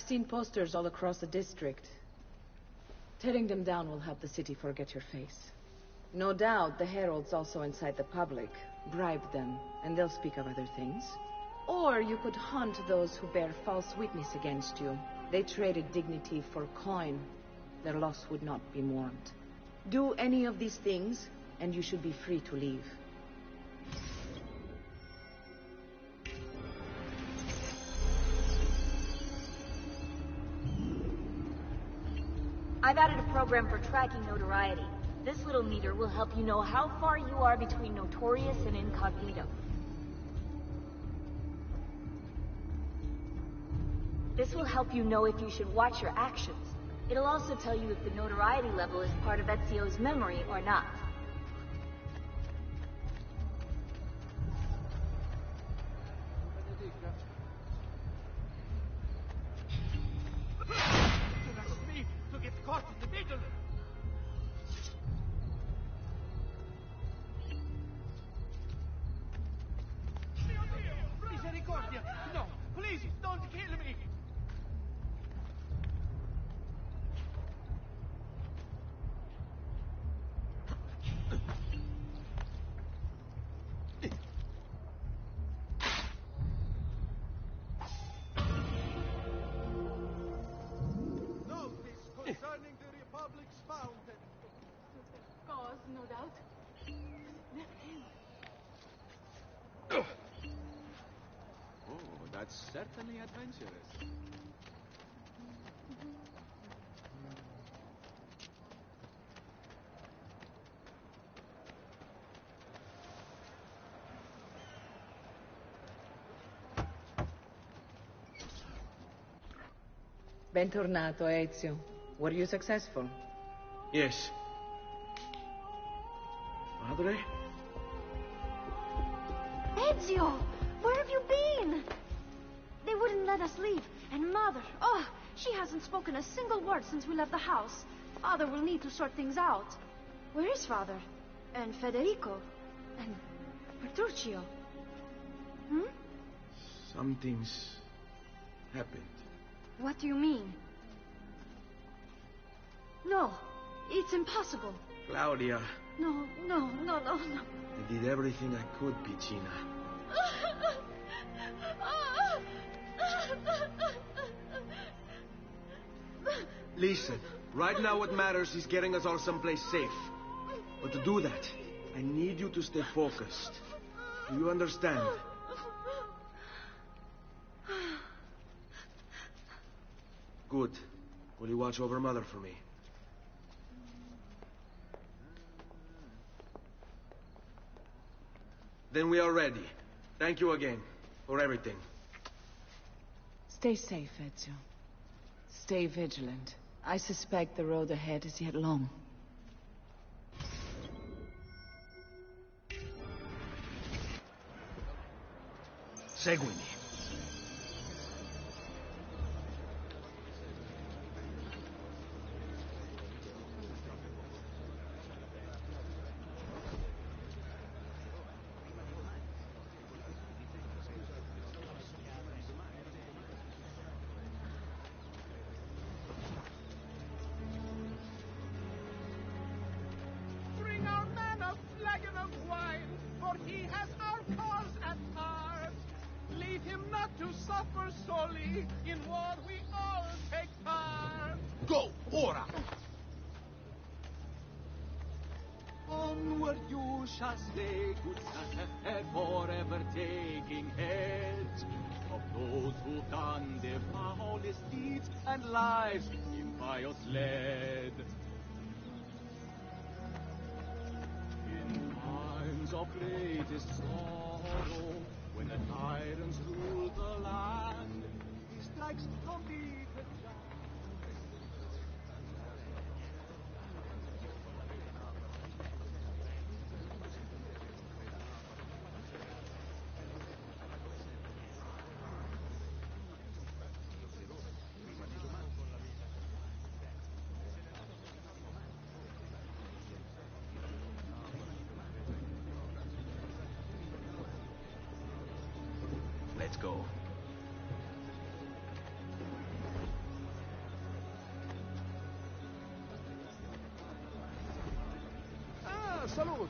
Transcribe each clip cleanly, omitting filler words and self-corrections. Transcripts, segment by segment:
seen posters all across the district. Tearing them down will help the city forget your face. No doubt the heralds also incite the public. Bribe them, and they'll speak of other things. Or you could hunt those who bear false witness against you. They traded dignity for coin. Their loss would not be mourned. Do any of these things, and you should be free to leave. I've added a program for tracking notoriety. This little meter will help you know how far you are between notorious and incognito. This will help you know if you should watch your actions. It'll also tell you if the notoriety level is part of Ezio's memory or not. No, please, don't kill me! Notice concerning the Republic's fountain. Cause, no doubt. Oh, that's certainly adventurous. Bentornato, Ezio. Were you successful? Yes. Madre? Ezio! Where have you been? They wouldn't let us leave. And Mother, oh, she hasn't spoken a single word since we left the house. Father will need to sort things out. Where is Father? And Federico? And Petruccio? Hmm? Something's happened. What do you mean? No, it's impossible. Claudia. No. I did everything I could, Piccina. Listen, right now what matters is getting us all someplace safe. But to do that, I need you to stay focused. Do you understand? Good. Will you watch over Mother for me? Then we are ready. Thank you again for everything. Stay safe, Ezio. Stay vigilant. I suspect the road ahead is yet long. Seguimi. Bring our man a flagon of wine, for he has our cause at heart. Leave him not to suffer solely, in war we all take part. Go, ora! Onward you shall stay, good Santa, forever taking heads of those who've done their foulest deeds and lives impious led. In times of greatest sorrow, when the tyrants rule the land, he strikes from beaten ground. Let's go. Salute!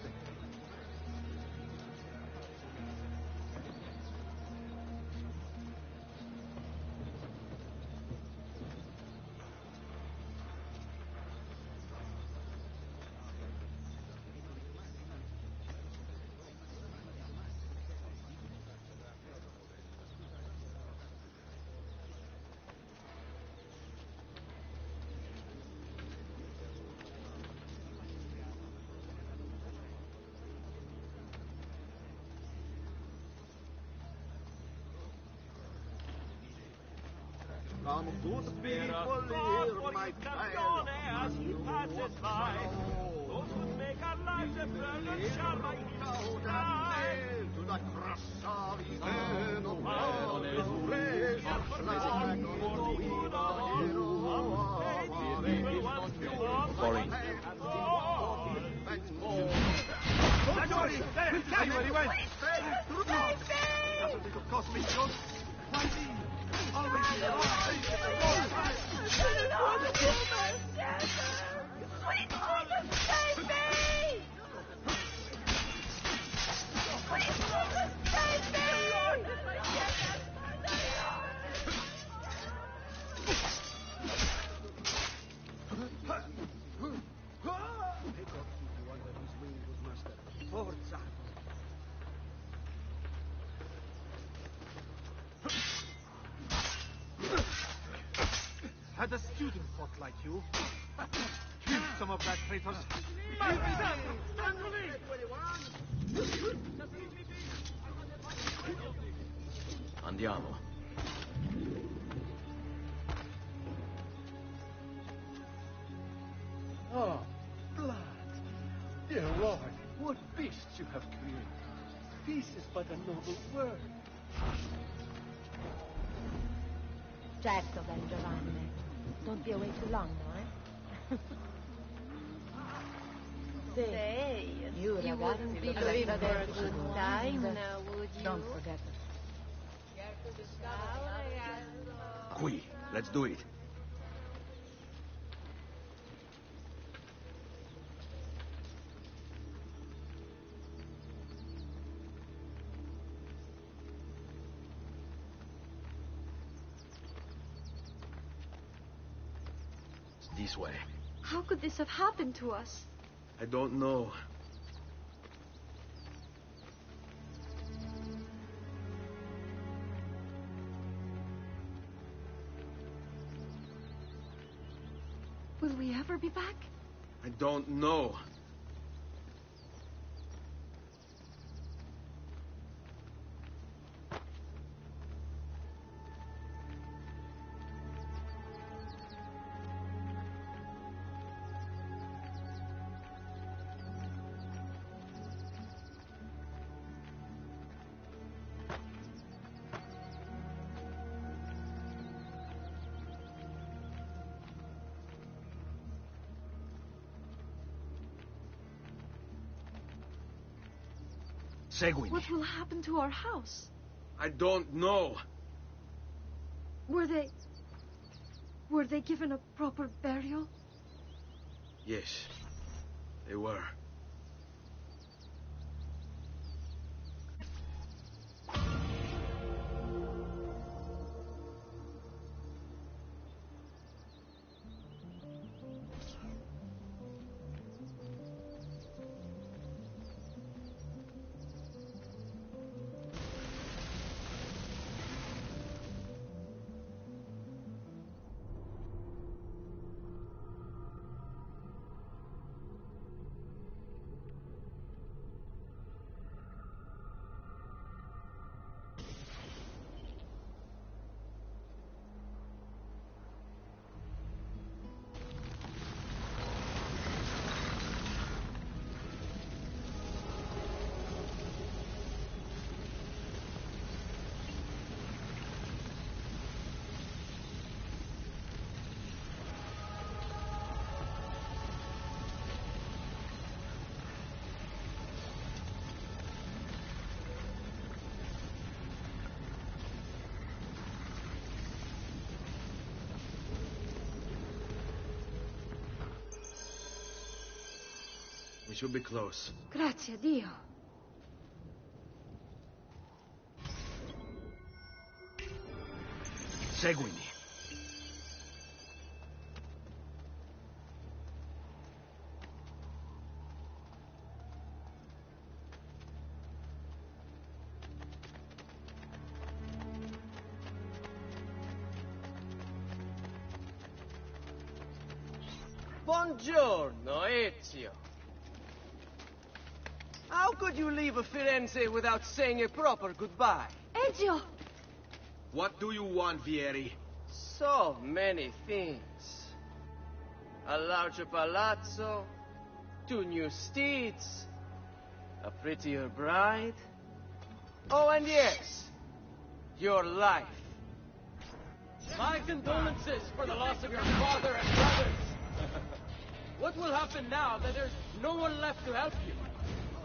Some good people hear my tale as he passes by. Those who make our lives a burden shall by his side. To the crust of his head of Doesn't cost me just had a student fought like you. Kill some of that traitors. Andiamo. Oh, blood! Dear Lord, what beasts you have created. Peace is but a noble word. Certo, Ben Giovanni. Don't be away too long, no, Say, you wouldn't be looking for a good time now, would you? Don't forget it. Qui. Let's do it. This way. How could this have happened to us? I don't know. Will we ever be back? I don't know. Seguimi. What will happen to our house? I don't know. Were they given a proper burial? Yes, they were. We should be close. Grazie, Dio. Seguimi. Buongiorno, Ezio. How could you leave Firenze without saying a proper goodbye? Ezio! What do you want, Vieri? So many things. A larger palazzo, 2 new steeds, a prettier bride. Oh, and yes, your life. My condolences for the loss of your father and brothers. What will happen now that there's no one left to help you?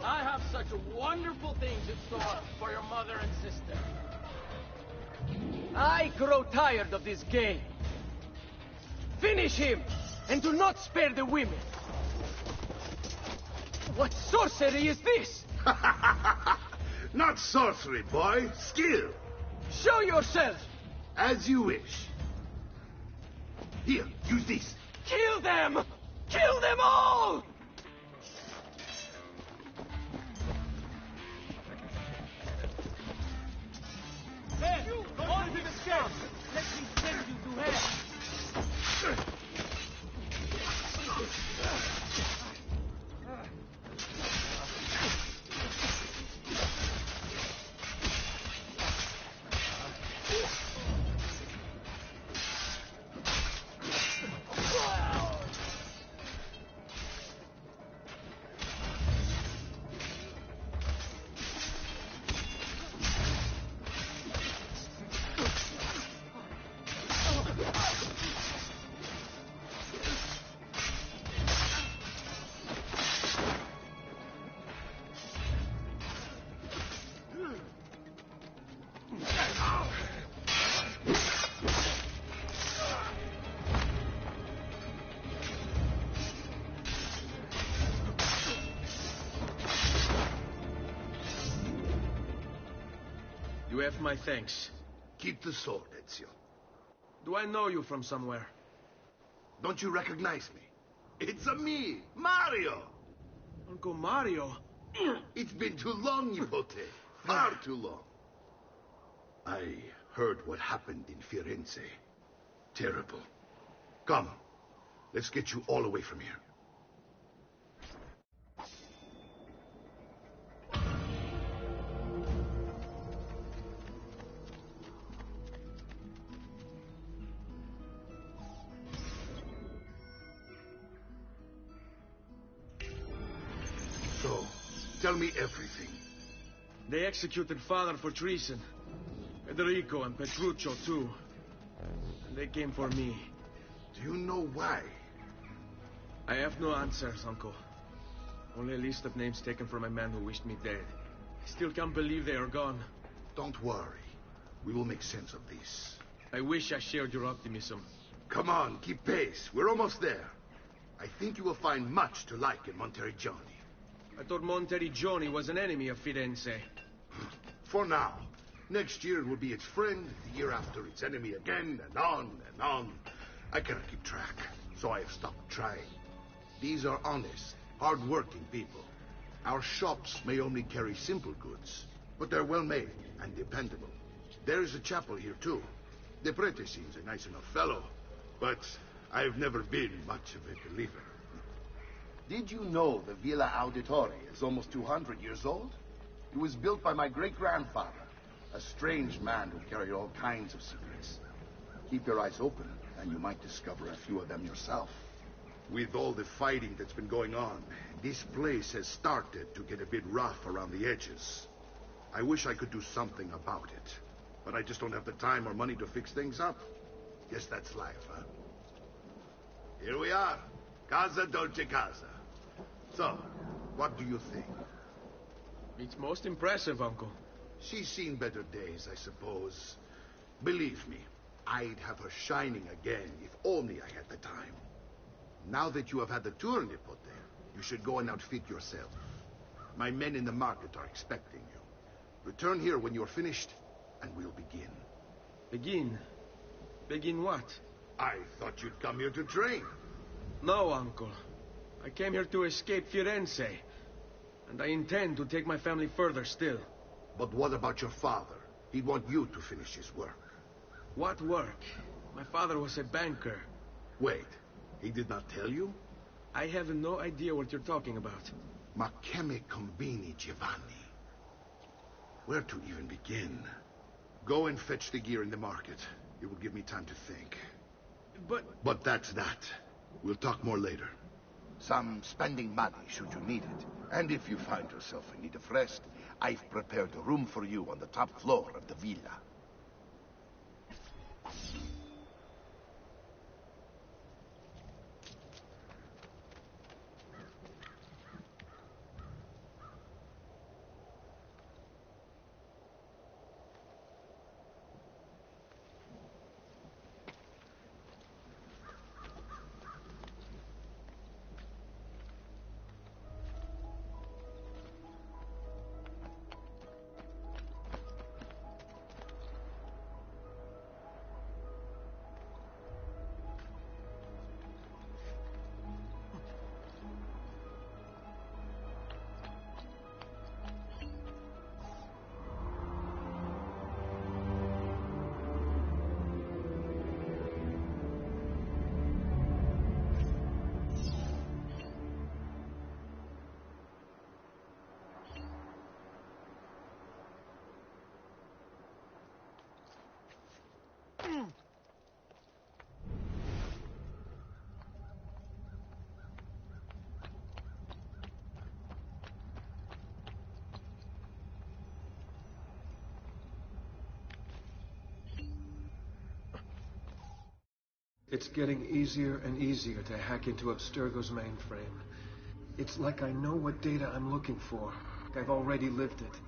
I have such wonderful things in store for your mother and sister. I grow tired of this game. Finish him, and do not spare the women. What sorcery is this? Not sorcery, boy. Skill. Show yourself! As you wish. Here, use this. Kill them! Kill them all! Hey, you on to the steps! Let me send you to hell! You have my thanks. Keep the sword, Ezio. Do I know you from somewhere? Don't you recognize me? It's a me, Mario. Uncle Mario? It's been too long, Nipote. Far too long. I heard what happened in Firenze. Terrible. Come, let's get you all away from here. So, tell me everything. They executed father for treason. Federico and Petruccio, too. And they came for me. Do you know why? I have no answers, Uncle. Only a list of names taken from a man who wished me dead. I still can't believe they are gone. Don't worry. We will make sense of this. I wish I shared your optimism. Come on, keep pace. We're almost there. I think you will find much to like in Monteriggioni. I thought Monteriggioni was an enemy of Firenze. For now. Next year it will be its friend, the year after its enemy again, and on and on. I cannot keep track, so I have stopped trying. These are honest, hard-working people. Our shops may only carry simple goods, but they're well-made and dependable. There is a chapel here, too. The prete seems a nice enough fellow, but I've never been much of a believer. Did you know the Villa Auditore is almost 200 years old? It was built by my great-grandfather, a strange man who carried all kinds of secrets. Keep your eyes open, and you might discover a few of them yourself. With all the fighting that's been going on, this place has started to get a bit rough around the edges. I wish I could do something about it, but I just don't have the time or money to fix things up. Guess that's life, huh? Here we are. Casa Dolce Casa. So, what do you think? It's most impressive, Uncle. She's seen better days, I suppose. Believe me, I'd have her shining again if only I had the time. Now that you have had the tour, Nipote, You should go and outfit yourself. My men in the market are expecting you. Return here when you're finished, and we'll begin. Begin? Begin what? I thought you'd come here to train. No, Uncle. I came here to escape Firenze. And I intend to take my family further still. But what about your father? He'd want you to finish his work. What work? My father was a banker. Wait, he did not tell you? I have no idea what you're talking about. Ma che me combini, Giovanni? Where to even begin? Go and fetch the gear in the market. It will give me time to think. But that's that. We'll talk more later. Some spending money should you need it. And if you find yourself in need of rest, I've prepared a room for you on the top floor of the villa. It's getting easier and easier to hack into Abstergo's mainframe. It's like I know what data I'm looking for. I've already lived it.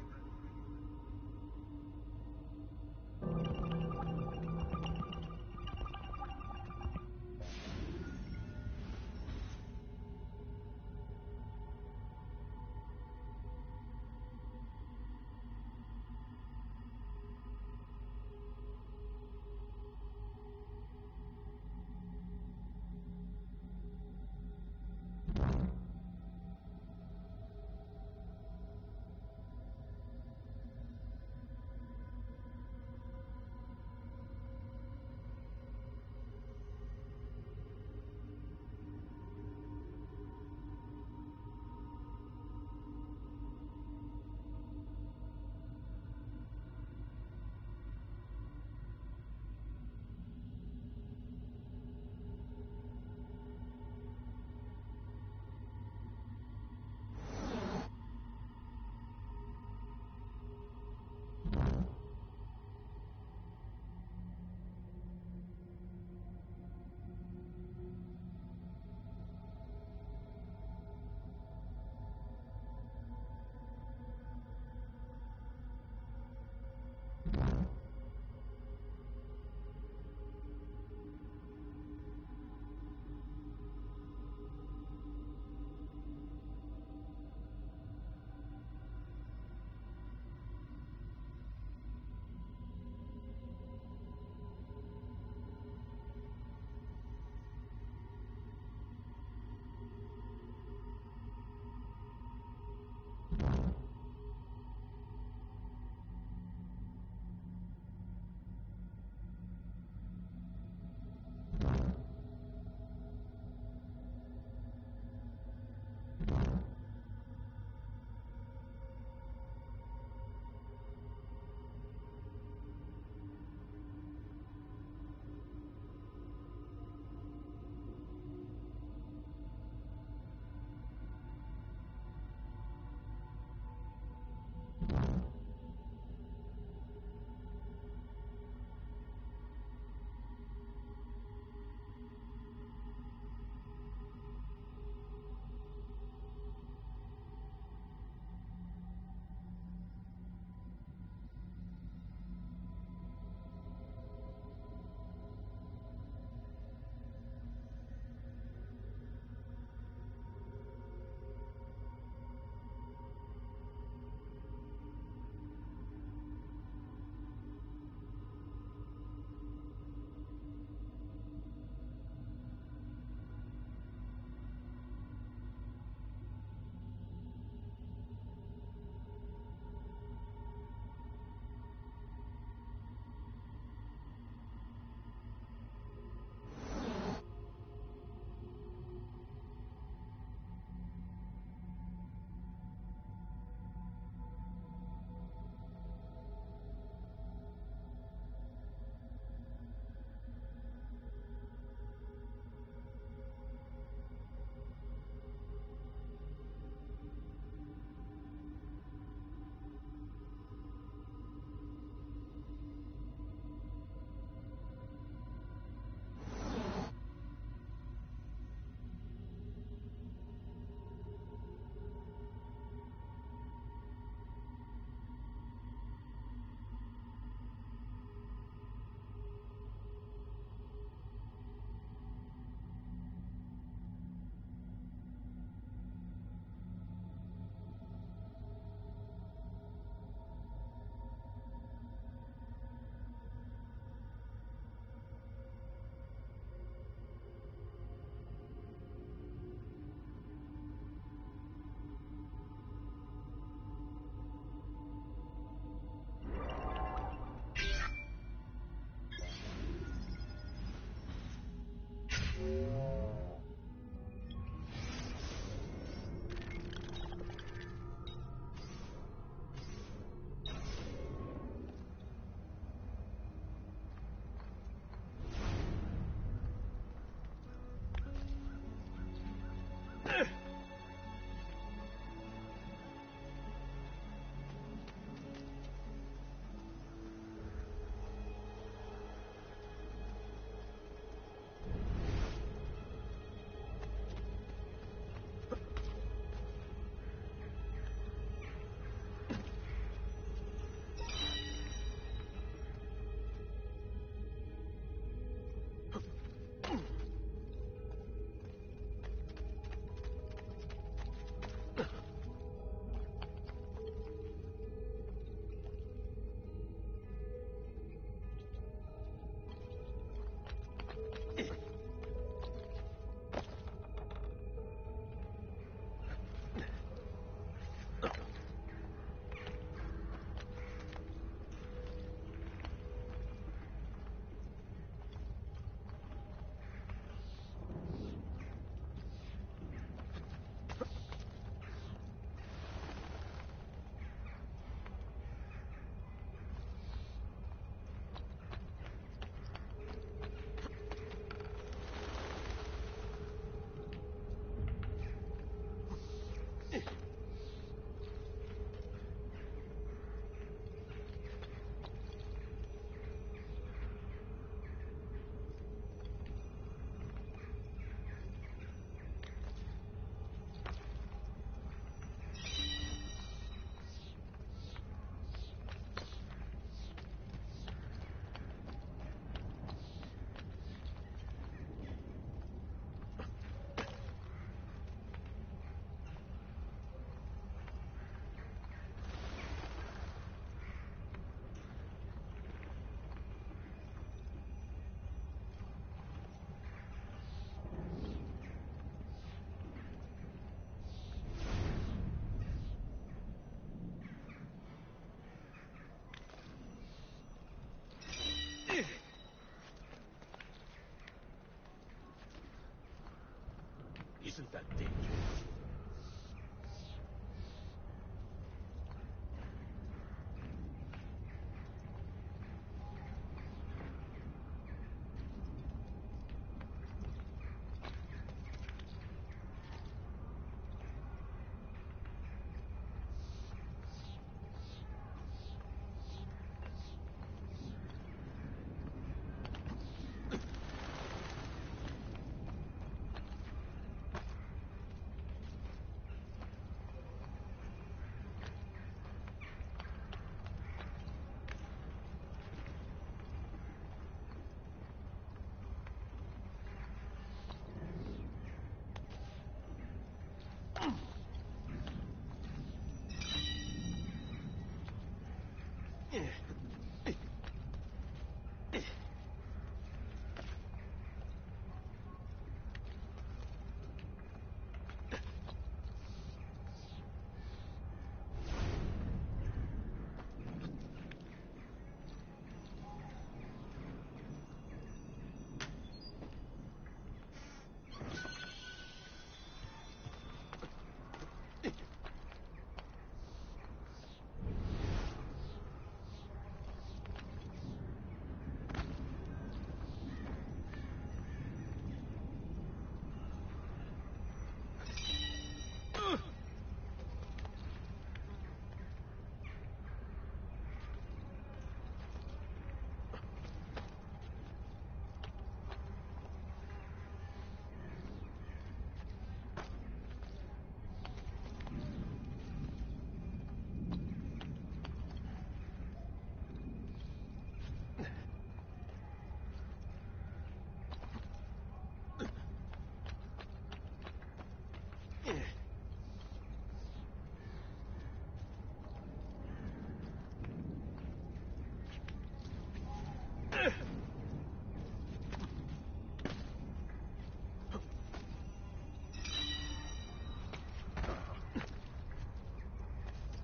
Isn't that dangerous?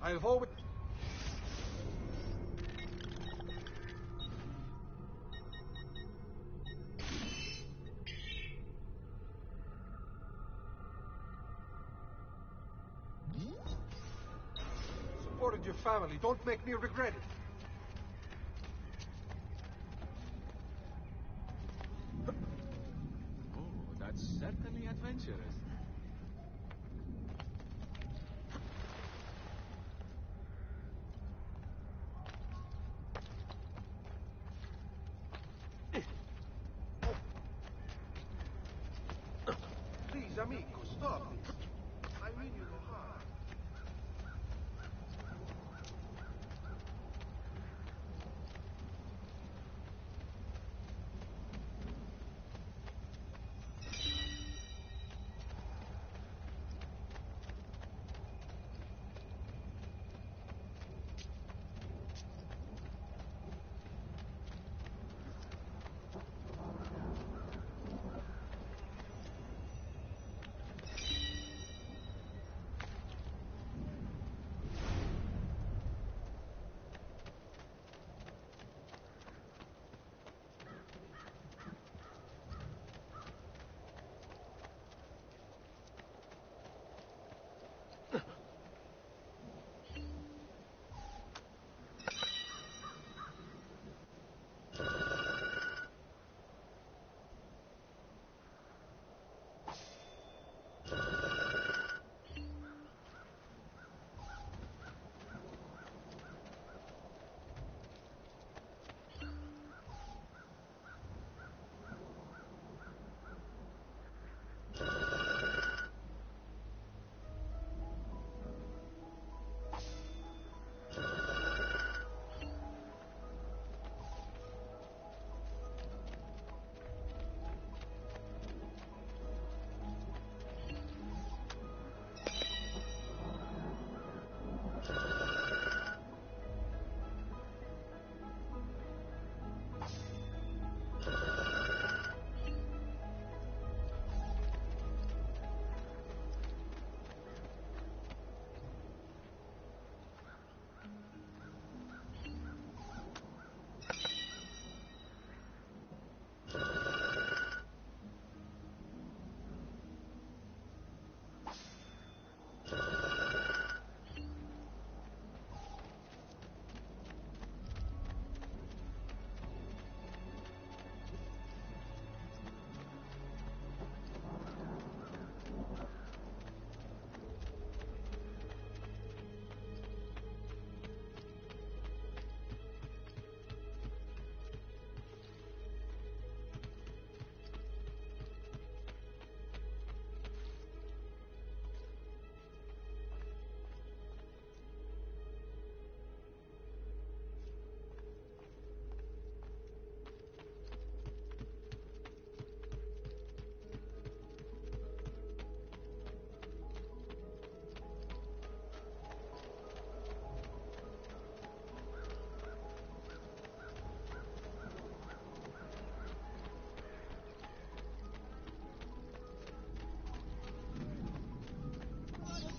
I've always... your family. Don't make me regret it. Oh, that's certainly adventurous. Please, amico, stop this. I mean you no harm.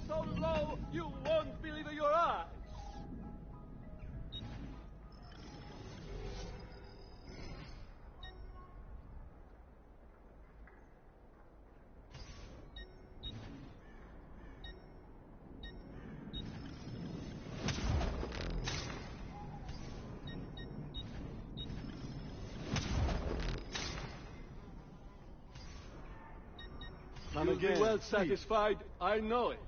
So low, you won't believe your eyes. You'll be well satisfied, I know it.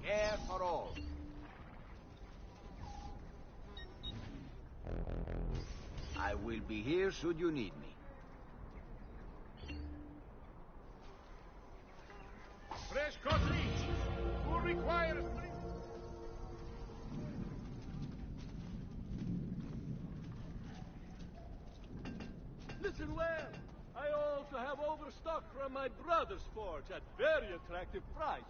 Care for all. I will be here should you need me. Fresh cut leech. Who requires... Listen well. I also have overstock from my brother's forge at very attractive prices.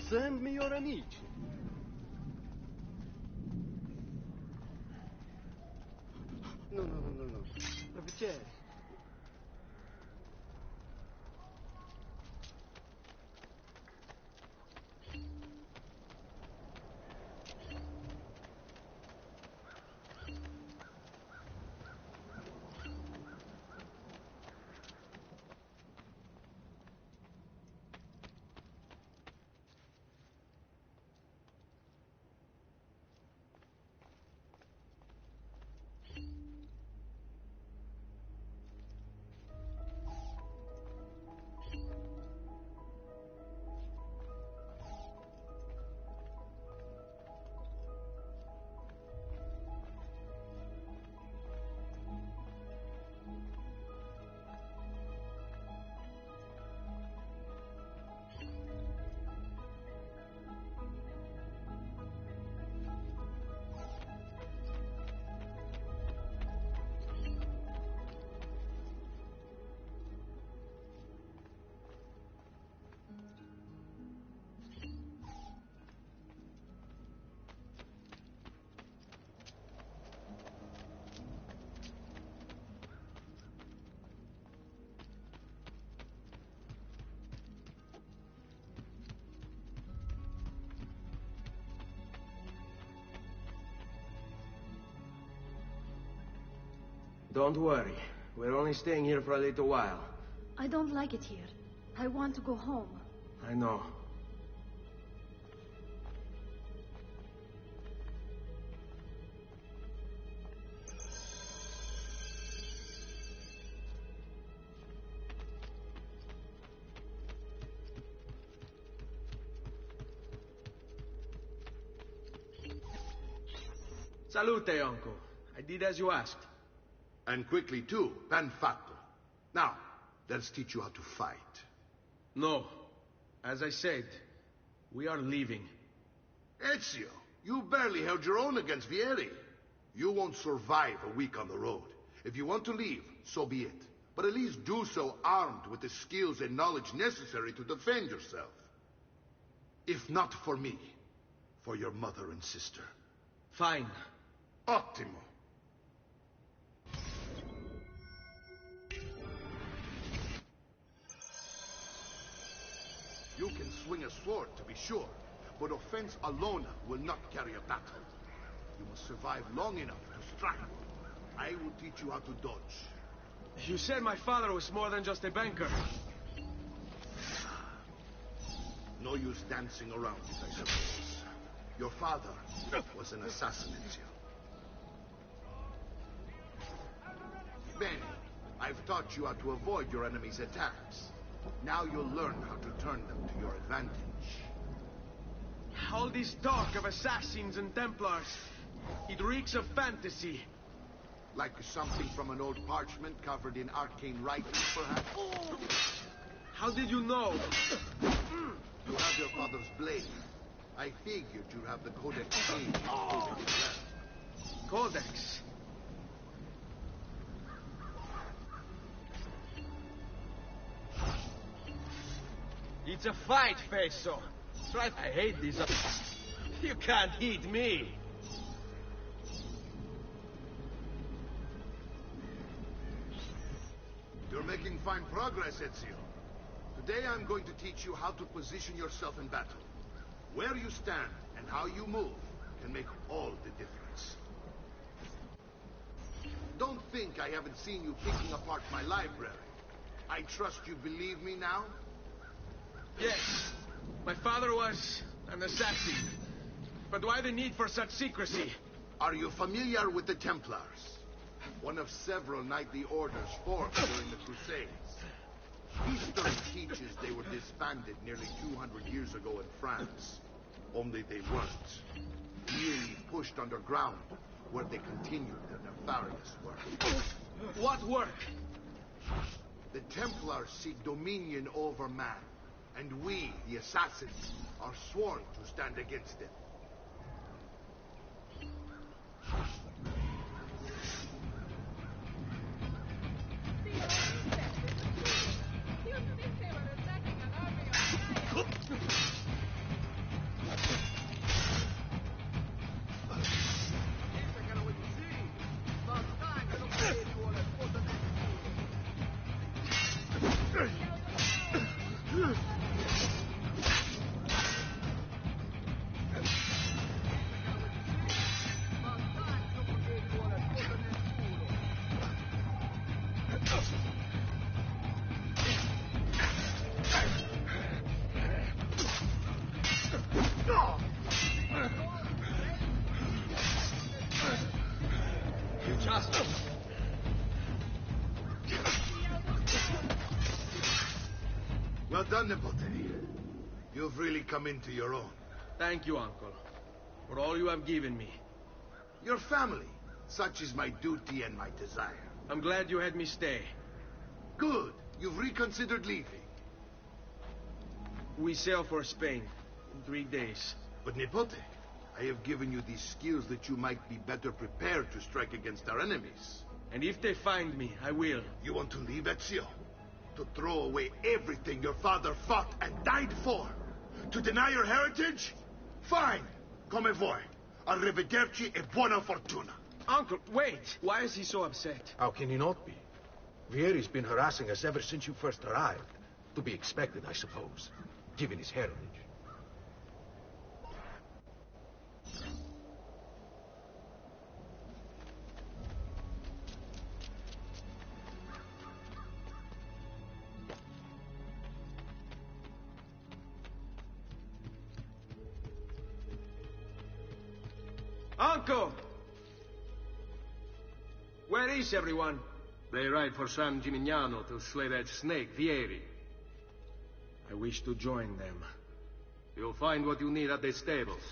Send me your amici. No. La bicchiere. Don't worry. We're only staying here for a little while. I don't like it here. I want to go home. I know. Salute, uncle. I did as you asked. And quickly, too. Ben fatto. Now, let's teach you how to fight. No. As I said, we are leaving. Ezio, you barely held your own against Vieri. You won't survive a week on the road. If you want to leave, so be it. But at least do so armed with the skills and knowledge necessary to defend yourself. If not for me, for your mother and sister. Fine. Ottimo. You can swing a sword, to be sure, but offense alone will not carry a battle. You must survive long enough to strike. I will teach you how to dodge. You said my father was more than just a banker. No use dancing around it, I suppose. Your father was an assassin, Ezio. Bene, I've taught you how to avoid your enemy's attacks. Now you'll learn how to turn them to your advantage. All this talk of assassins and Templars, it reeks of fantasy. Like something from an old parchment covered in arcane writing, perhaps? How did you know? You have your father's blade. I figured you'd have the Codex page included as well. Codex? It's a fight, Fesso. Right, I hate these. You can't hit me. You're making fine progress, Ezio. Today I'm going to teach you how to position yourself in battle. Where you stand and how you move can make all the difference. Don't think I haven't seen you picking apart my library. I trust you believe me now? Yes, my father was an assassin. But why the need for such secrecy? Are you familiar with the Templars? One of several knightly orders formed during the Crusades. History teaches they were disbanded nearly 200 years ago in France. Only they weren't. Merely pushed underground, where they continued their nefarious work. What work? The Templars seek dominion over man. And we, the assassins, are sworn to stand against them. You just... Well done, Nipote. You've really come into your own. Thank you, Uncle, for all you have given me. Your family. Such is my duty and my desire. I'm glad you had me stay. Good. You've reconsidered leaving. We sail for Spain in 3 days. But Nipote, I have given you these skills that you might be better prepared to strike against our enemies. And if they find me, I will. You want to leave Ezio? To throw away everything your father fought and died for? To deny your heritage? Fine. Come voi. Arrivederci e buona fortuna. Uncle, wait! Why is he so upset? How can he not be? Vieri's been harassing us ever since you first arrived. To be expected, I suppose, given his heritage. Uncle! Where is everyone? They ride for San Gimignano to slay that snake, Vieri. I wish to join them. You'll find what you need at the stables.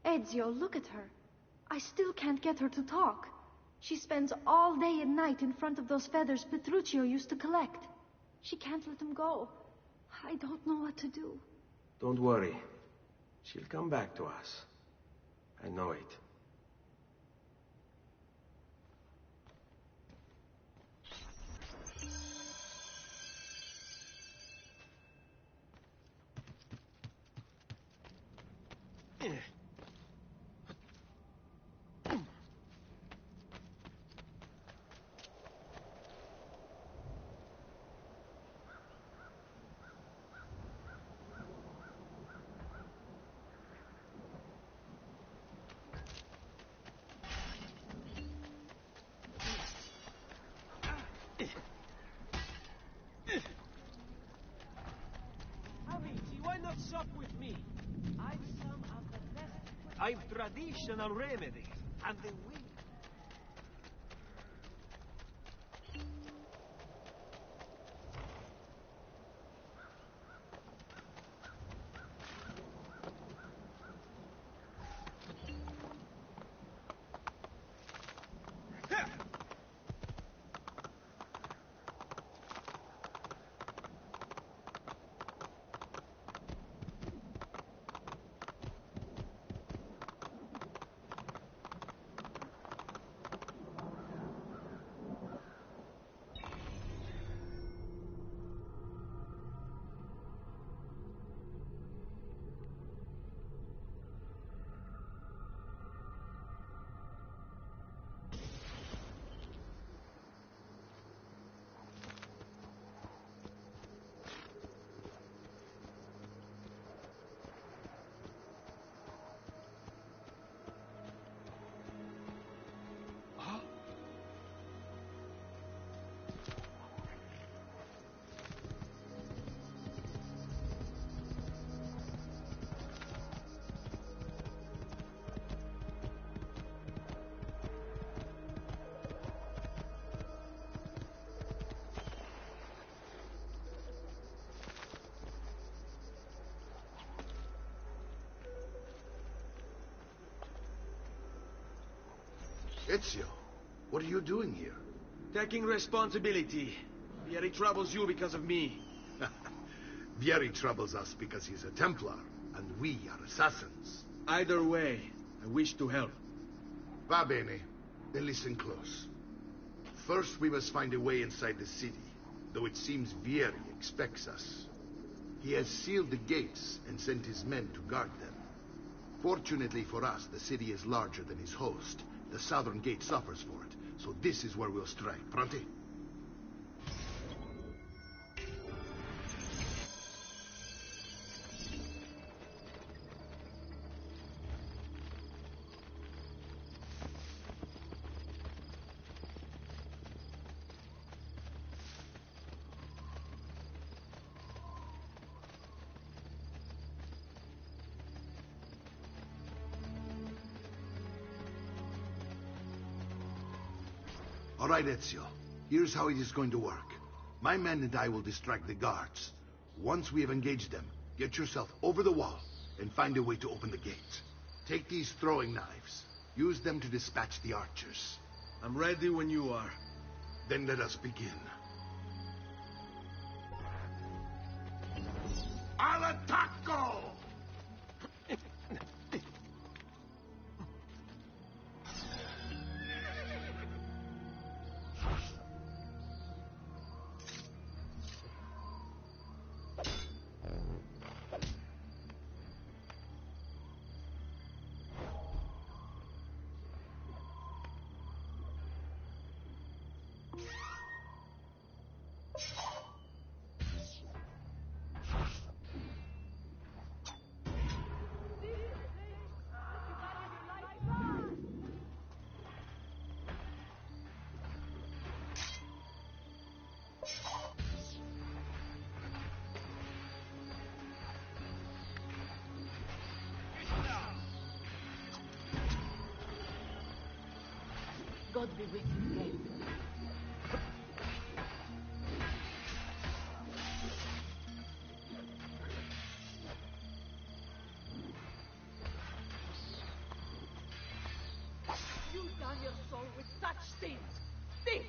Ezio, look at her. I still can't get her to talk. She spends all day and night in front of those feathers Petruchio used to collect. She can't let them go. I don't know what to do. Don't worry. She'll come back to us. I know it. Amici, why not sup with me? I've some of the best. I've traditional remedies, and the will. Ezio, what are you doing here? Taking responsibility. Vieri troubles you because of me. Vieri troubles us because he's a Templar, and we are assassins. Either way, I wish to help. Va bene. Then listen close. First, we must find a way inside the city, though it seems Vieri expects us. He has sealed the gates and sent his men to guard them. Fortunately for us, the city is larger than his host. The southern gate suffers for it, so this is where we'll strike. Pronti? All right, Ezio. Here's how it is going to work. My men and I will distract the guards. Once we have engaged them, get yourself over the wall and find a way to open the gate. Take these throwing knives. Use them to dispatch the archers. I'm ready when you are. Then let us begin. Al attacco! God be with you, Gabe. You done your soul with such sins. Think!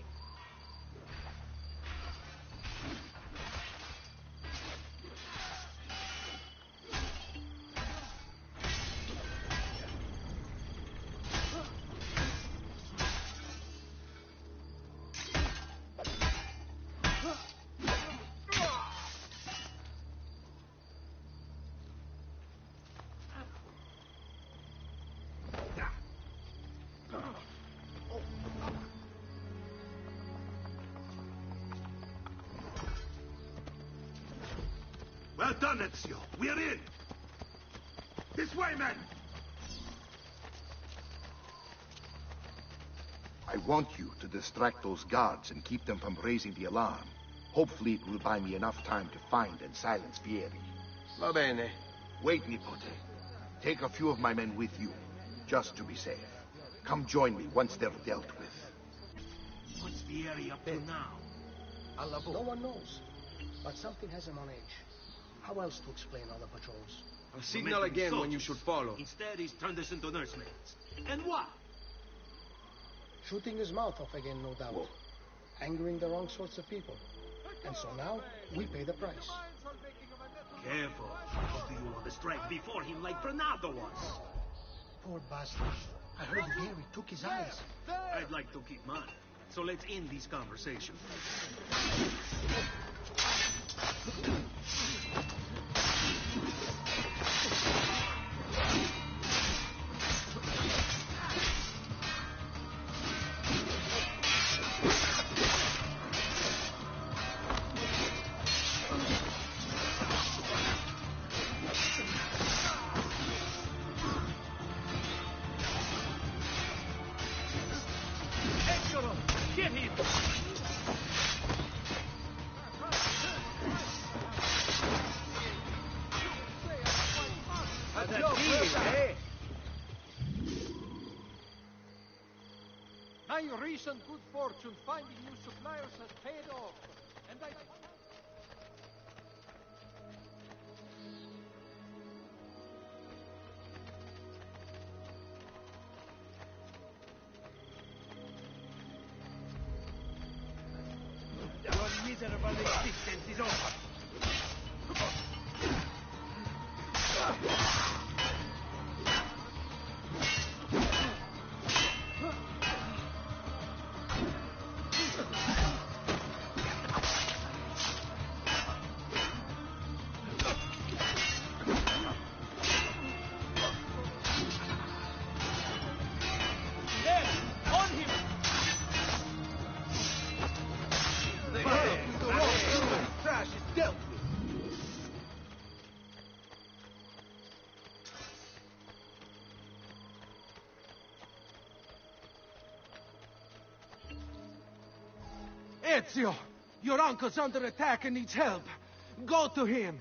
Well done, Ezio. We're in. This way, men. I want you to distract those guards and keep them from raising the alarm. Hopefully it will buy me enough time to find and silence Vieri. Va bene. Wait, Nipote. Take a few of my men with you, just to be safe. Come join me once they're dealt with. What's Vieri up to now? No one knows, but something has him on edge. How else to explain all the patrols? I'll signal again when you should follow. Instead, he's turned us into nursemaids. And what? Shooting his mouth off again, no doubt. Whoa. Angering the wrong sorts of people. And so now, we pay the price. Careful. Or do you want to strike before him like Bernardo was? Poor bastard. I heard Gary took his eyes. I'd like to keep mine. So let's end this conversation. Get him! My recent good fortune finding new suppliers has paid off, and I... miserable existence is over. Ezio! Your uncle's under attack and needs help. Go to him.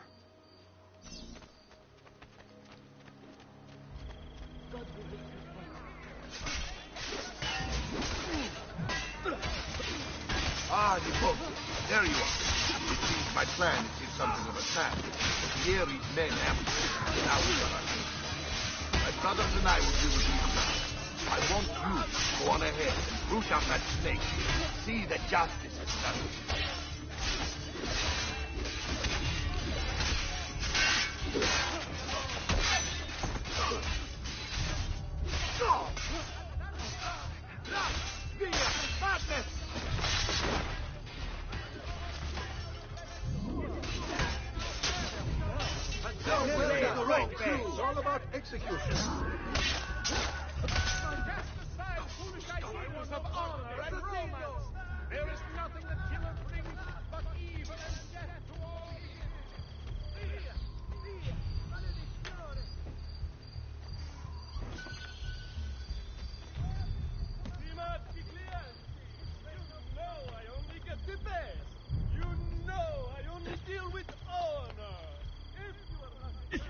Ah, Nico. There you are. It seems my plan is in something of a trap. Here his men ambushed. Now we are under. My brothers and I will deal with these guys. I want you to go on ahead and root out that snake. See that justice is done. It's all about execution. Of honor and romance. There is nothing that killer brings but evil and death to all. Primati clienti, you know I only get the best. You know I only deal with honor. If you are not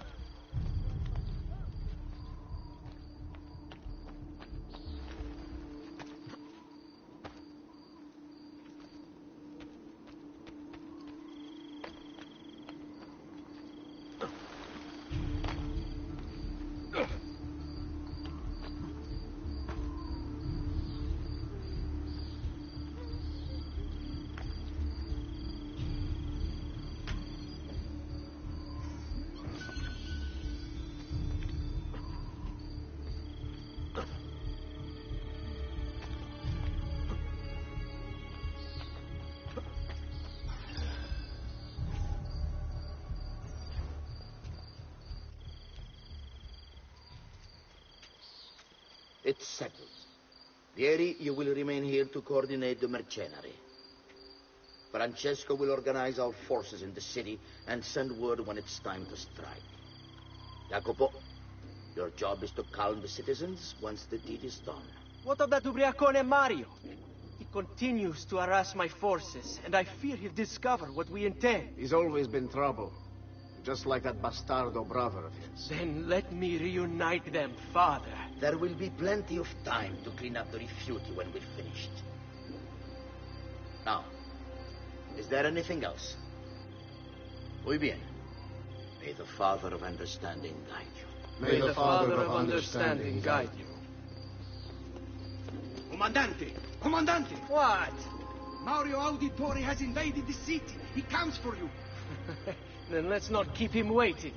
It's settled. Vieri, you will remain here to coordinate the mercenary. Francesco will organize our forces in the city and send word when it's time to strike. Jacopo, your job is to calm the citizens once the deed is done. What of that ubriacone Mario? He continues to harass my forces, and I fear he'll discover what we intend. He's always been trouble. Just like that bastardo brother of his. Then let me reunite them, father. There will be plenty of time to clean up the refuge when we're finished. Now, is there anything else? Muy bien. May the Father of Understanding guide you. May the Father of Understanding guide you. Comandante! Comandante! What? Mario Auditore has invaded the city. He comes for you. Then let's not keep him waiting.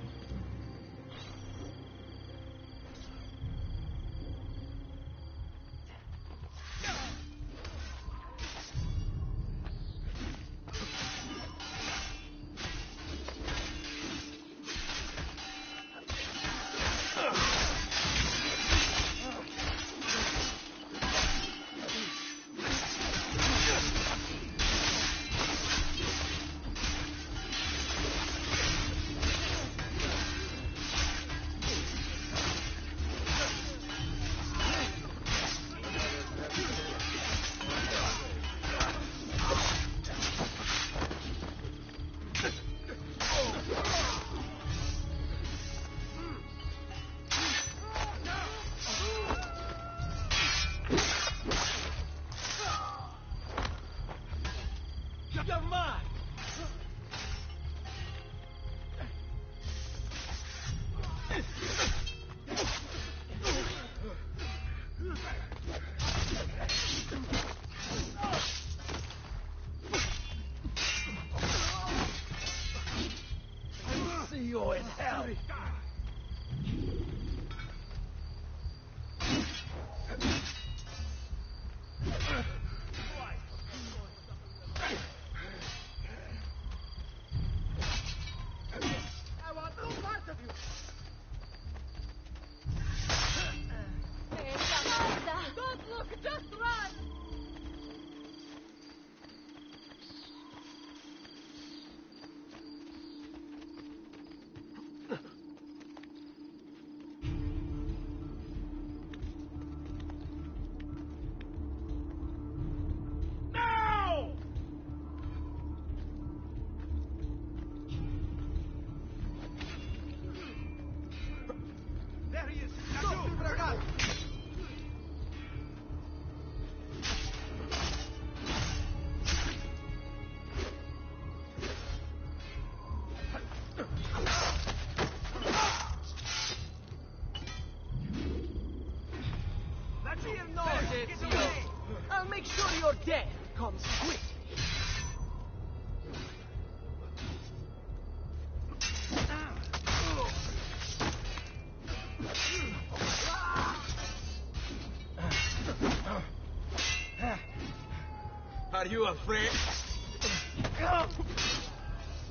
you afraid?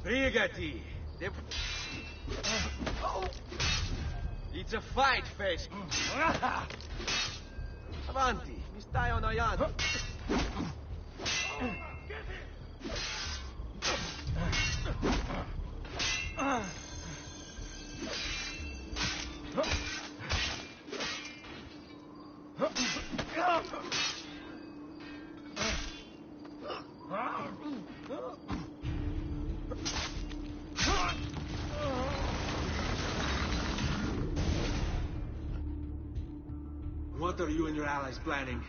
Brigati! It's a fight, face. Avanti, mi stai annoiando. What are you and your allies planning?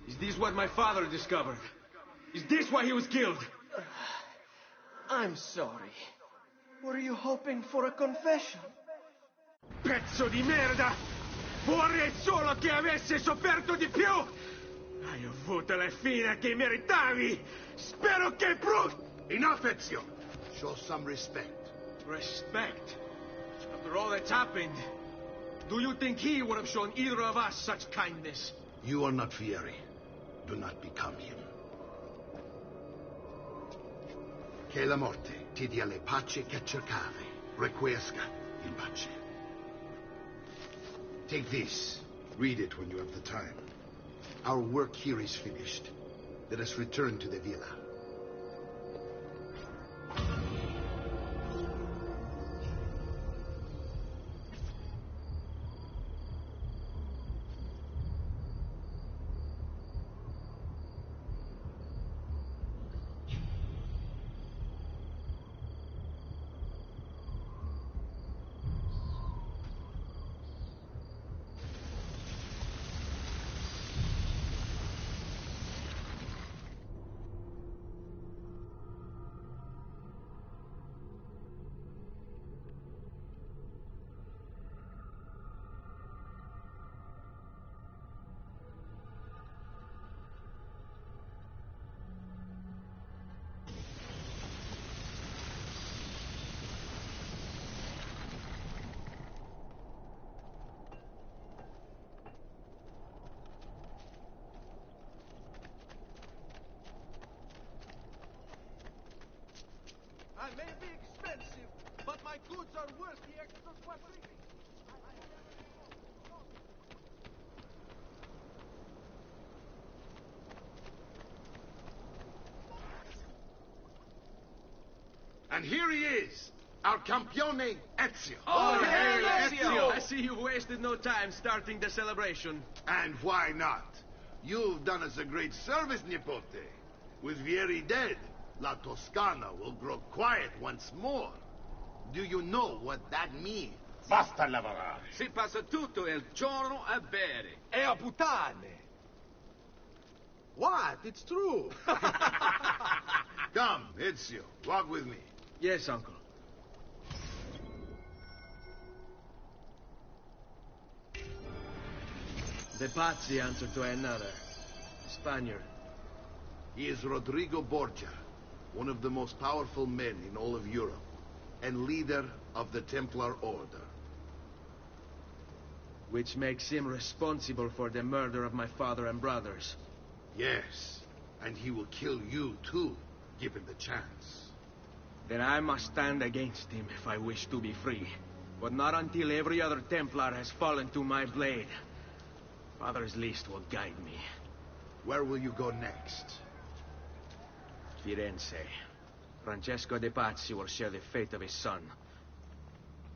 Is this what my father discovered? Is this why he was killed? I'm sorry. Were you hoping for a confession? Pezzo di merda! Vorrei solo che avesse sofferto di più! Hai avuto la fine che meritavi! Spero che Enough, Ezio! Show some respect. Respect? After all that's happened, do you think he would have shown either of us such kindness? You are not Fieri. Do not become him. Che la morte ti dia le pace che cercavi. Requiesca in pace. Take this. Read it when you have the time. Our work here is finished. Let us return to the villa. I may be expensive, but my goods are worth the extra sweat. And here he is, our campione Ezio. Oh, hail Ezio! I see you've wasted no time starting the celebration. And why not? You've done us a great service, Nipote. With Vieri dead, La Toscana will grow quiet once more. Do you know what that means? Basta lavorare. Si passa tutto il giorno a bere. E a puttane. What? It's true. Come, Ezio, walk with me. Yes, uncle. The Pazzi answer to another. Spaniard. He is Rodrigo Borgia, one of the most powerful men in all of Europe, and leader of the Templar Order. Which makes him responsible for the murder of my father and brothers. Yes, and he will kill you too, given the chance. Then I must stand against him if I wish to be free. But not until every other Templar has fallen to my blade. Father's list will guide me. Where will you go next? Firenze. Francesco de Pazzi will share the fate of his son.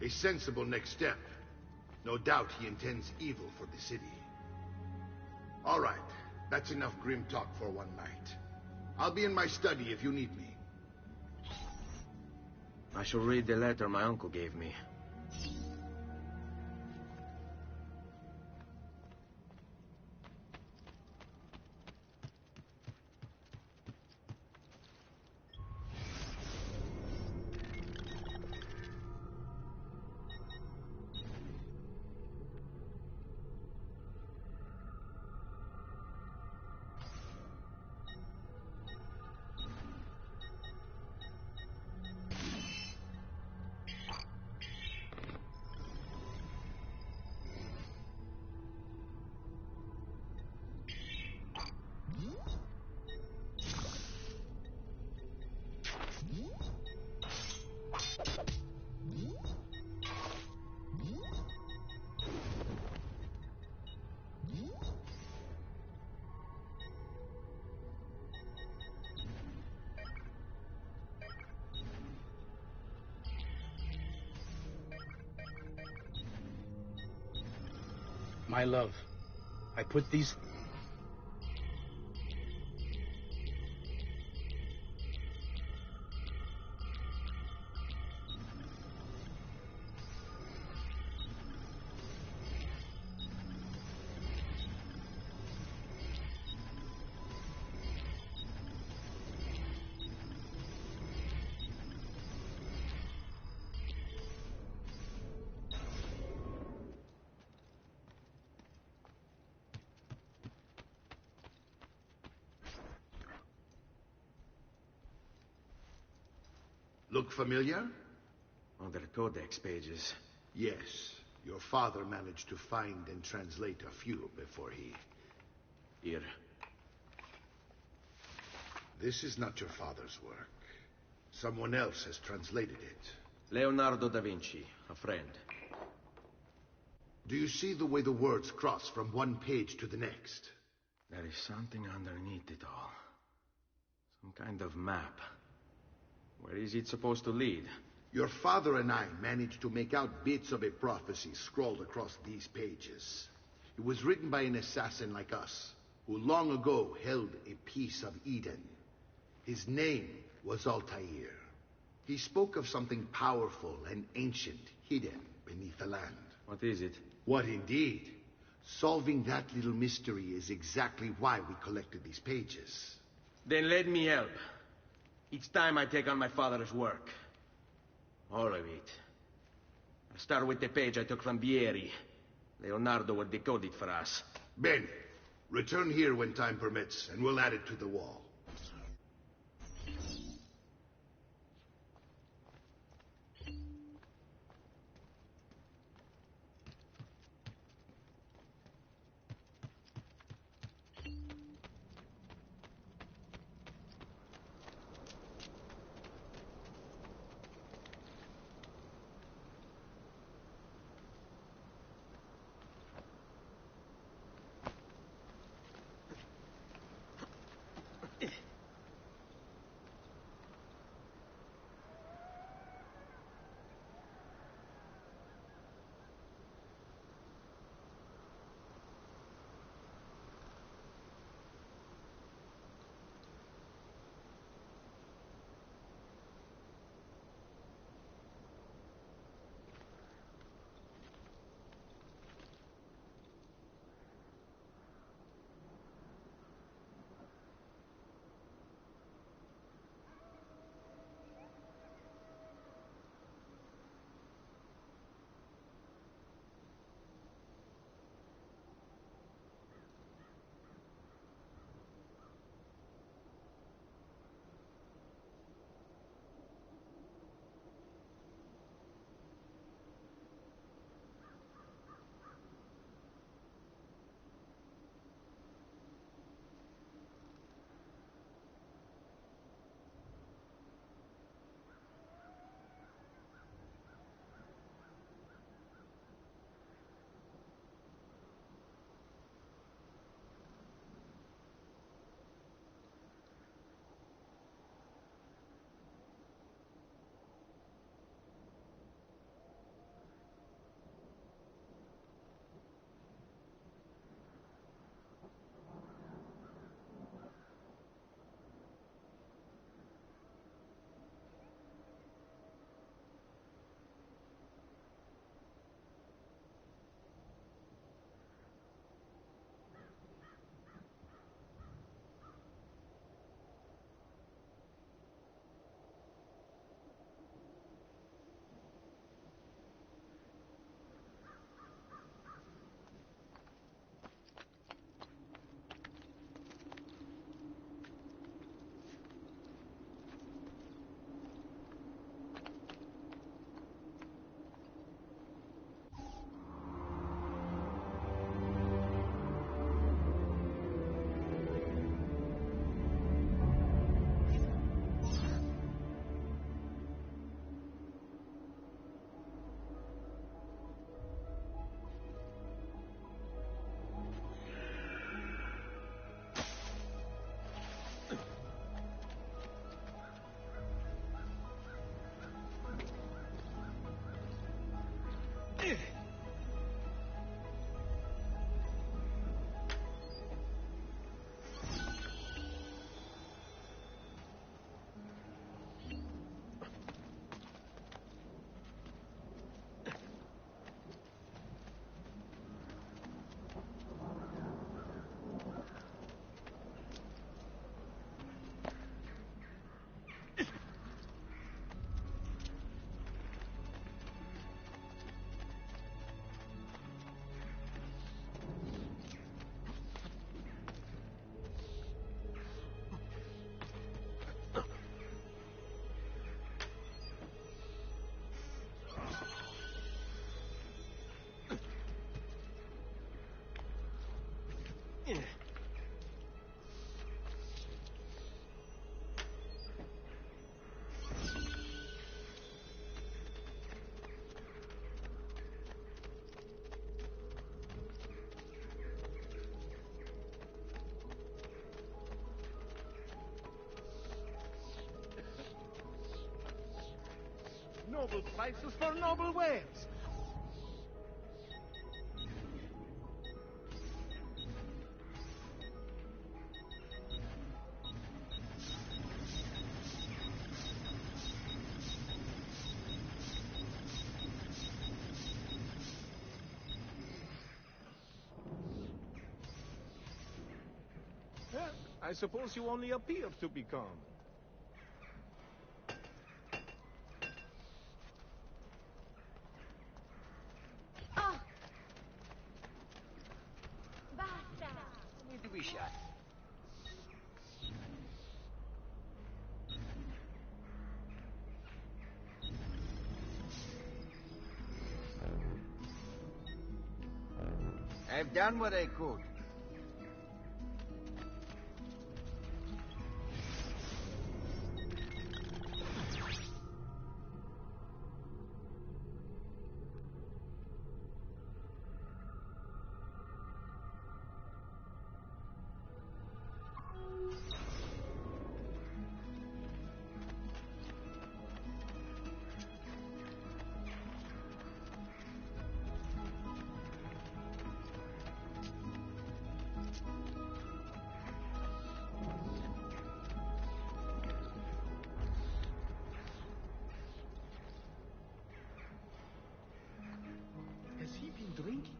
A sensible next step. No doubt he intends evil for the city. All right, that's enough grim talk for one night. I'll be in my study if you need me. I shall read the letter my uncle gave me. My love, I put these... Look familiar? Other codex pages. Yes. Your father managed to find and translate a few before he... Here. This is not your father's work. Someone else has translated it. Leonardo da Vinci, a friend. Do you see the way the words cross from one page to the next? There is something underneath it all. Some kind of map. Where is it supposed to lead? Your father and I managed to make out bits of a prophecy scrawled across these pages. It was written by an assassin like us, who long ago held a piece of Eden. His name was Altair. He spoke of something powerful and ancient hidden beneath the land. What is it? What indeed? Solving that little mystery is exactly why we collected these pages. Then let me help. Each time I take on my father's work. All of it. I'll start with the page I took from Vieri. Leonardo will decode it for us. Ben, return here when time permits, and we'll add it to the wall. Noble prices for noble wares. I suppose you only appear to be calm. Oh! Basta! Need to be shot. I've done what I could. Has he been drinking?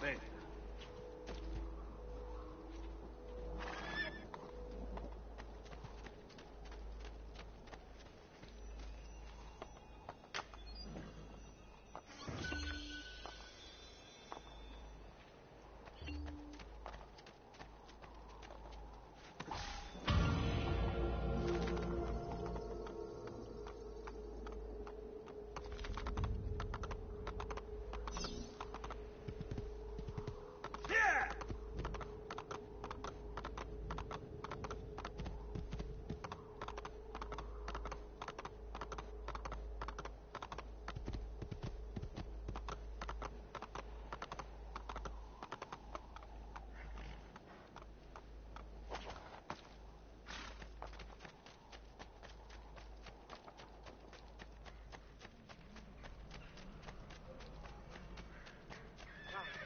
Stay.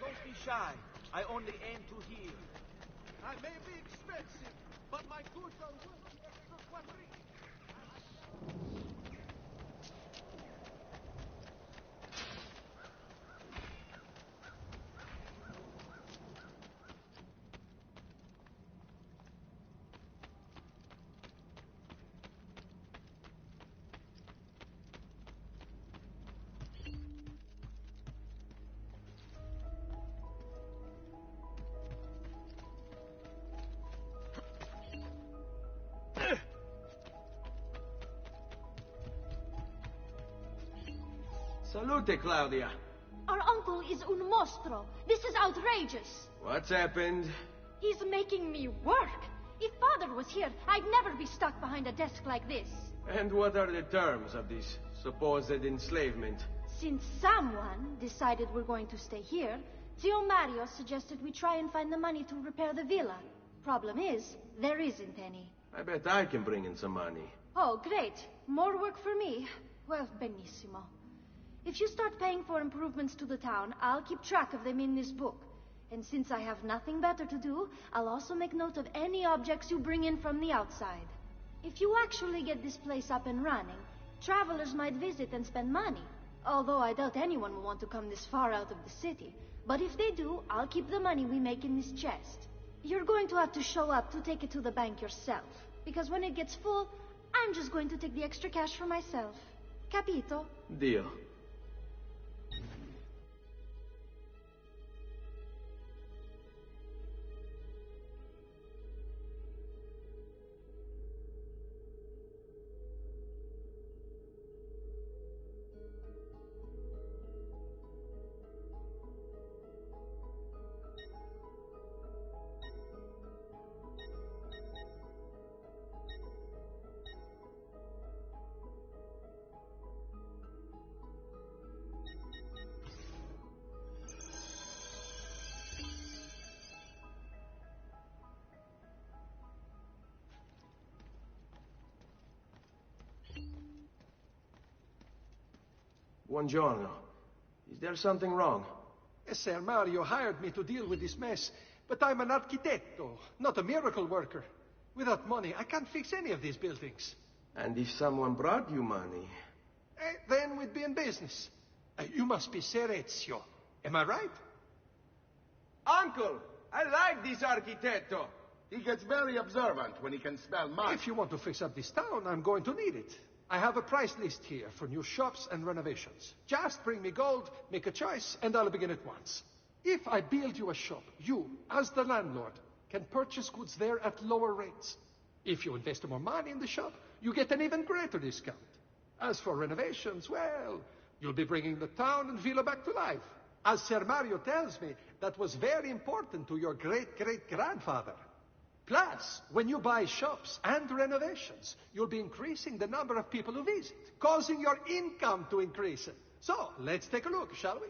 Don't be shy. I only aim to heal. I may be expensive, but my goods are worth the extra quadrille. Salute, Claudia. Our uncle is un mostro. This is outrageous. What's happened? He's making me work. If Father was here, I'd never be stuck behind a desk like this. And what are the terms of this supposed enslavement? Since someone decided we're going to stay here, Zio Mario suggested we try and find the money to repair the villa. Problem is, there isn't any. I bet I can bring in some money. Oh, great. More work for me. Well, benissimo. If you start paying for improvements to the town, I'll keep track of them in this book. And since I have nothing better to do, I'll also make note of any objects you bring in from the outside. If you actually get this place up and running, travelers might visit and spend money. Although I doubt anyone will want to come this far out of the city. But if they do, I'll keep the money we make in this chest. You're going to have to show up to take it to the bank yourself. Because when it gets full, I'm just going to take the extra cash for myself. Capito? Deal. Buongiorno. Is there something wrong? Ser Mario hired me to deal with this mess, but I'm an architetto, not a miracle worker. Without money, I can't fix any of these buildings. And if someone brought you money? Then we'd be in business. You must be Ser Ezio. Am I right? Uncle, I like this architetto. He gets very observant when he can smell mud. If you want to fix up this town, I'm going to need it. I have a price list here for new shops and renovations. Just bring me gold, make a choice, and I'll begin at once. If I build you a shop, you, as the landlord, can purchase goods there at lower rates. If you invest more money in the shop, you get an even greater discount. As for renovations, well, you'll be bringing the town and villa back to life. As Ser Mario tells me, that was very important to your great-great-grandfather. Plus, when you buy shops and renovations, you'll be increasing the number of people who visit, causing your income to increase. So, let's take a look, shall we?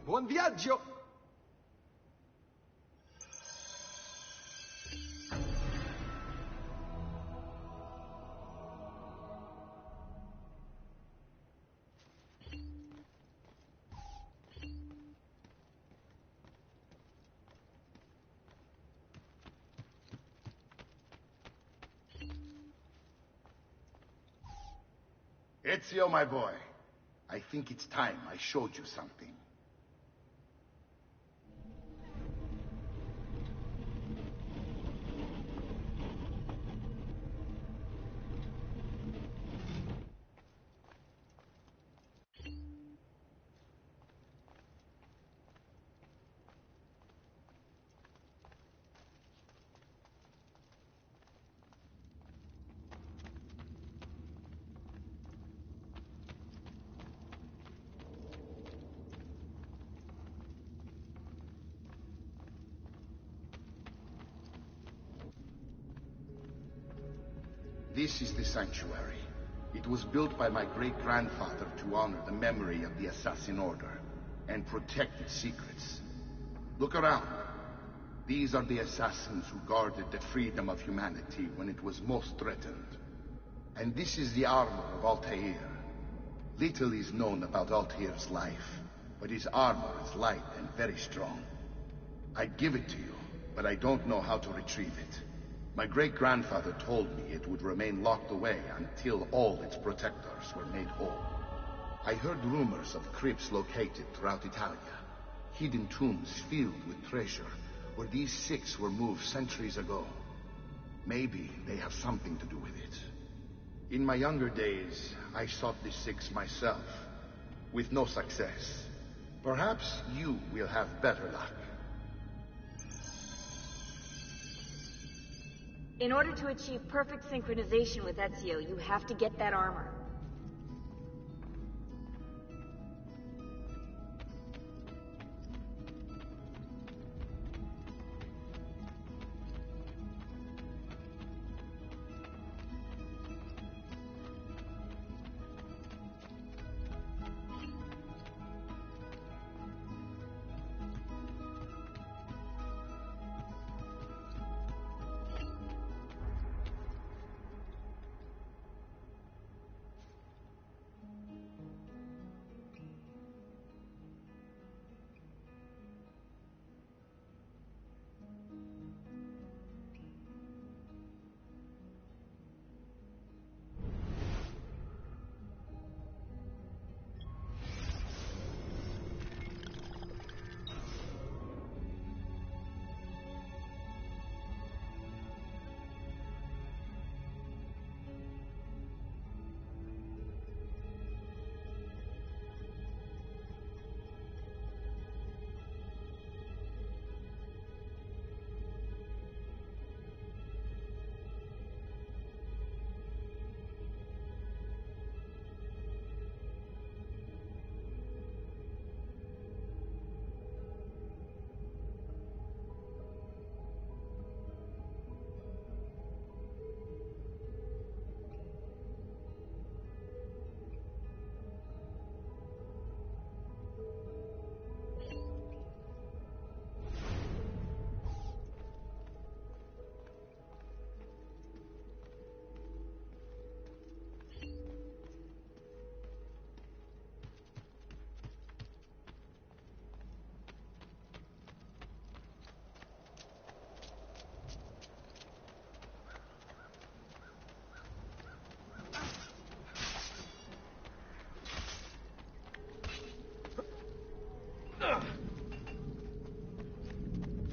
Buon viaggio! Ezio, my boy, I think it's time I showed you something. This is the sanctuary. It was built by my great-grandfather to honor the memory of the Assassin Order and protect its secrets. Look around. These are the assassins who guarded the freedom of humanity when it was most threatened. And this is the armor of Altair. Little is known about Altair's life, but his armor is light and very strong. I'd give it to you, but I don't know how to retrieve it. My great-grandfather told me it would remain locked away until all its protectors were made whole. I heard rumors of crypts located throughout Italia, hidden tombs filled with treasure, where these six were moved centuries ago. Maybe they have something to do with it. In my younger days, I sought the six myself, with no success. Perhaps you will have better luck. In order to achieve perfect synchronization with Ezio, you have to get that armor.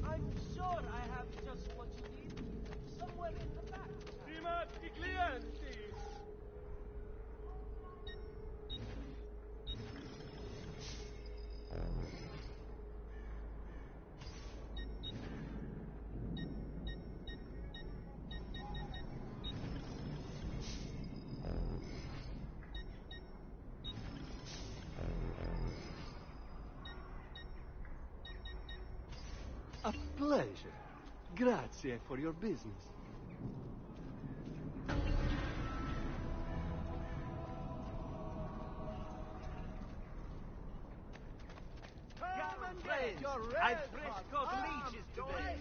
I'm sure I have just what you need. Somewhere in the back. Primati clienti! A pleasure. Grazie for your business. Come and get your red I've frescoed leeches today.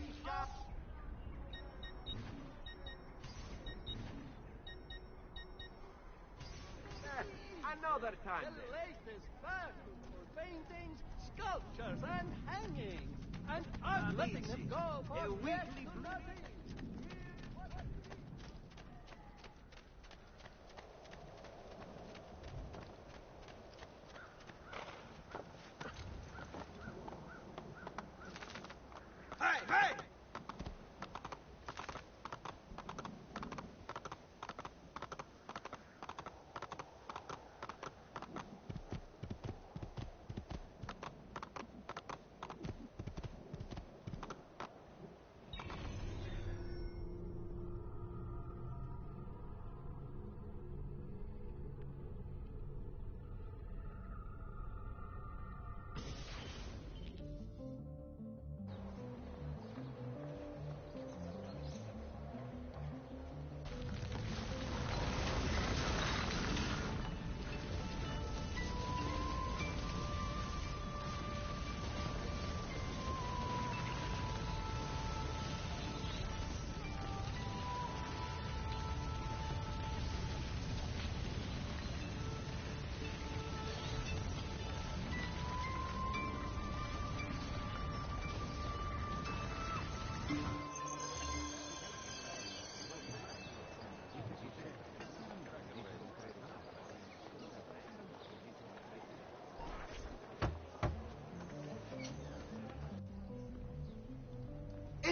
Another time. The latest fashion for paintings, sculptures, and hangings. And I'm letting them go for a weekly nothing. Hey, hey!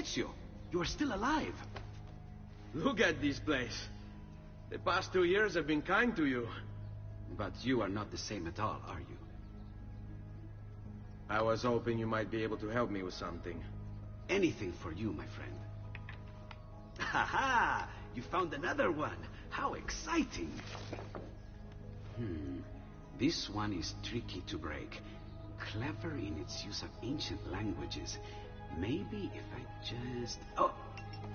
Ezio, you are still alive. Look at this place. The past 2 years have been kind to you. But you are not the same at all, are you? I was hoping you might be able to help me with something. Anything for you, my friend. Ha ha! You found another one. How exciting! This one is tricky to break. Clever in its use of ancient languages. Maybe if I just...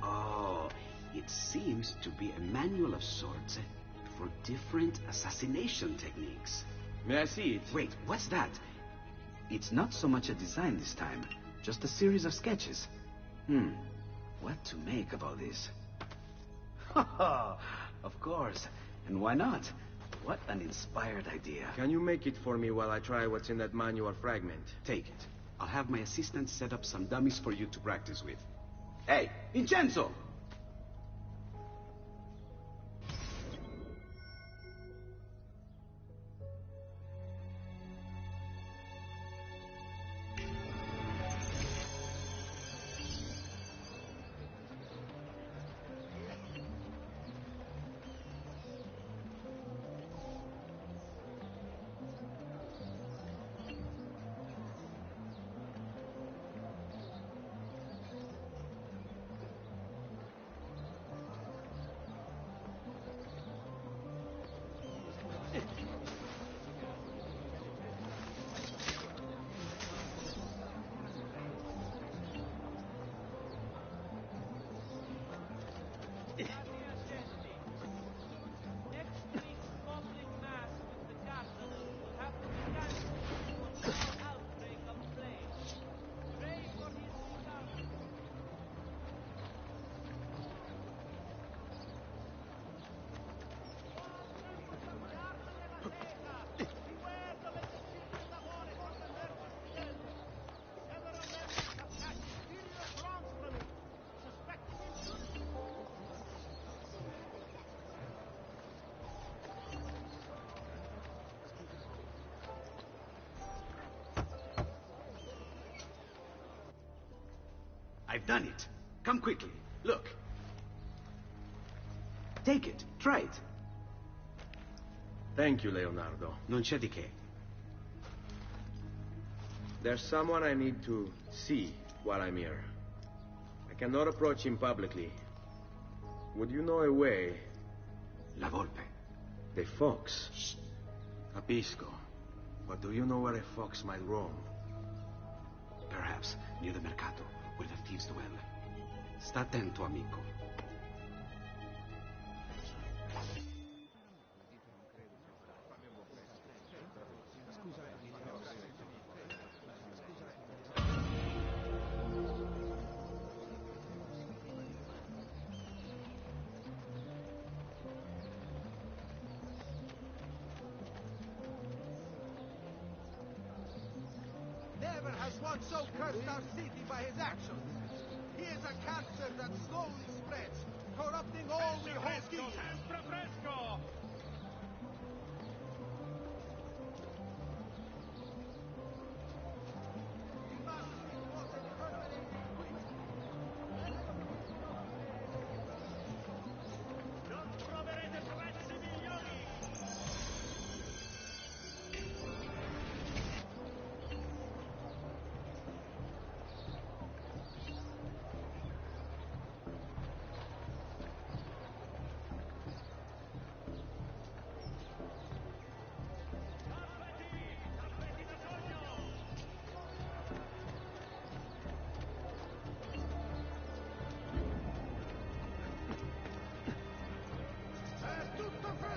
Oh, it seems to be a manual of sorts for different assassination techniques. May I see it? Wait, what's that? It's not so much a design this time, just a series of sketches. What to make of all this? Of course, and why not? What an inspired idea. Can you make it for me while I try what's in that manual fragment? Take it. I'll have my assistant set up some dummies for you to practice with. Hey, Vincenzo! I've done it. Come quickly. Look. Take it. Try it. Thank you, Leonardo. Non c'è di che. There's someone I need to see while I'm here. I cannot approach him publicly. Would you know a way? La Volpe. The fox. Shh. Capisco. But do you know where a fox might roam? Perhaps near the mercato, where the thieves dwell. Sta attento, amico. Never has one so cursed our city by his actions. He is a cancer that slowly spreads, corrupting all we hold dear. Sempre fresco! Non troverete prezzi migliori!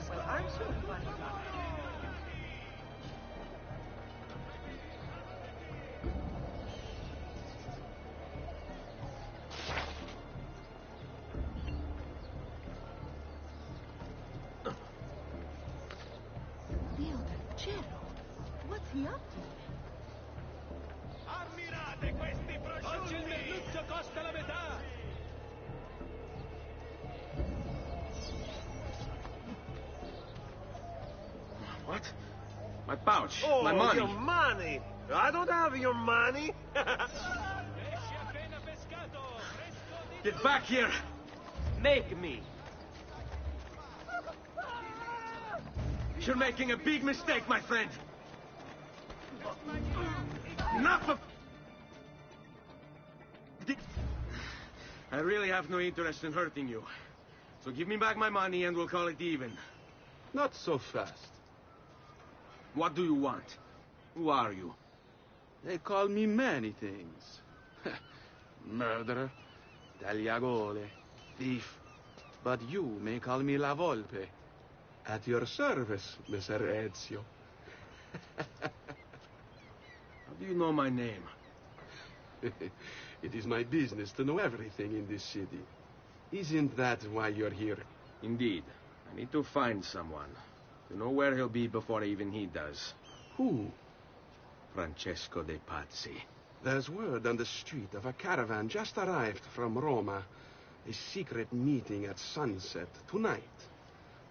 Well, I'm so funny about it. Dio del cielo! What's he up to? Ammirate questi prosciutti! Oggi il merluzzo costa la metà! What? My pouch. Oh, my money. your money! I don't have your money! Pesce appena pescato! Get back here! Make me. You're making a big mistake, my friend! Enough of... I really have no interest in hurting you. So give me back my money and we'll call it even. Not so fast. What do you want? Who are you? They call me many things. Murderer, tagliagole, thief. But you may call me La Volpe. At your service, Messer Ezio. How do you know my name? It is my business to know everything in this city. Isn't that why you're here? Indeed. I need to find someone. To know where he'll be before even he does. Who? Francesco de Pazzi. There's word on the street of a caravan just arrived from Roma. A secret meeting at sunset tonight.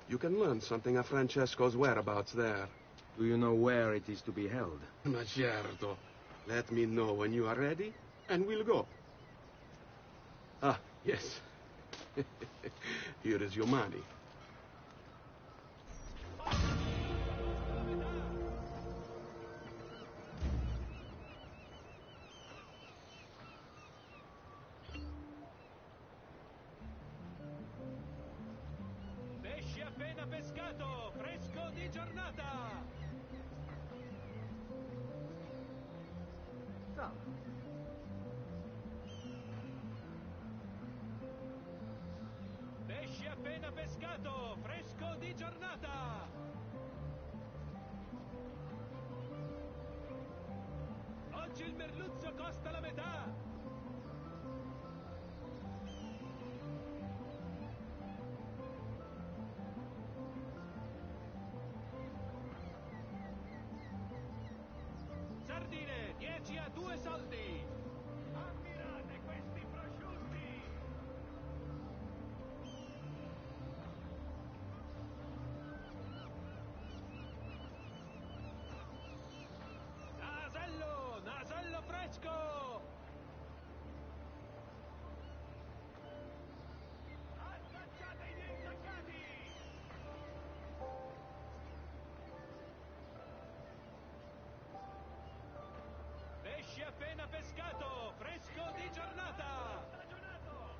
You can learn something of Francesco's whereabouts there. Do you know where it is to be held? Ma certo. Let me know when you are ready, and we'll go. Ah, yes. Here is your money. Pesce appena pescato, fresco di giornata! Pesce appena pescato, fresco di giornata! Oggi il merluzzo costa la metà! Sardine, 10 a 2 soldi! Ammirate questi prosciutti! Nasello, nasello fresco! Attacciate i distaccati! Pesce appena pescato, fresco di giornata! Stagionato!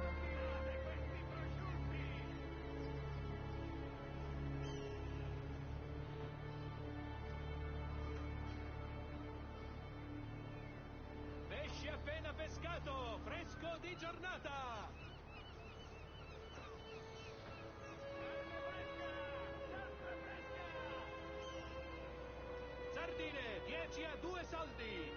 Ammirate questi prosciutti! Pesce appena pescato, fresco di giornata! Carne fresca, sempre fresca! Sardine, 10 a 2 soldi!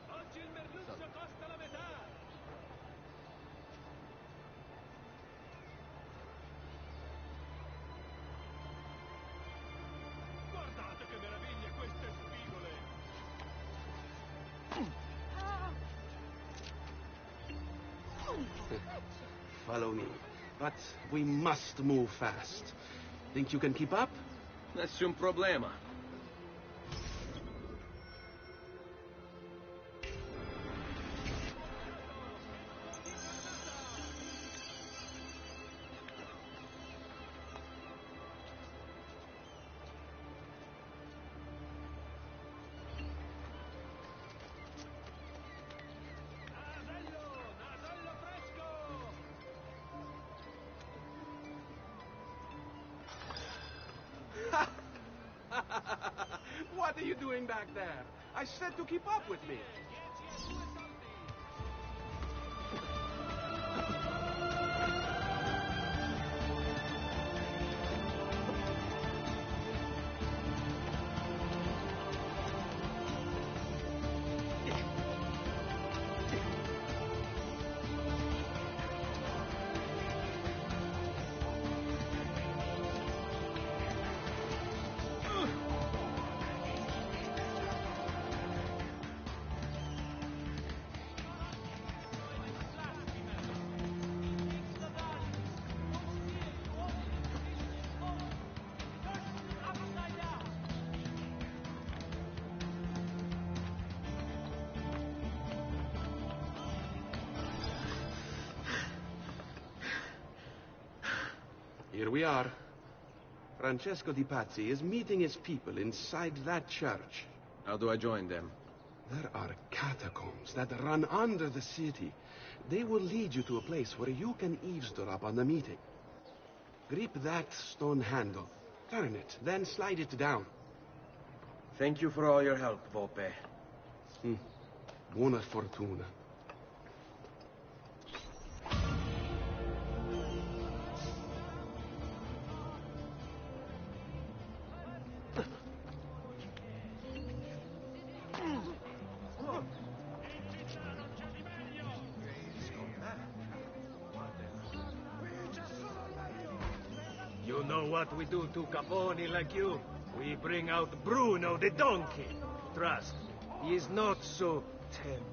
Oggi il merluzzo costa la metà! Guardate che meraviglia queste spigole! Follow me. But we must move fast. Think you can keep up? Nessun problema. Nasello, nasello fresco! What are you doing back there? I said to keep up with me. 10 a 2 soldi! Here we are. Francesco Di Pazzi is meeting his people inside that church. How do I join them? There are catacombs that run under the city. They will lead you to a place where you can eavesdrop on the meeting. Grip that stone handle. Turn it, then slide it down. Thank you for all your help, Volpe. Buona fortuna. You know what we do to Capone like you? We bring out Bruno the donkey. Trust, he is not so tempting.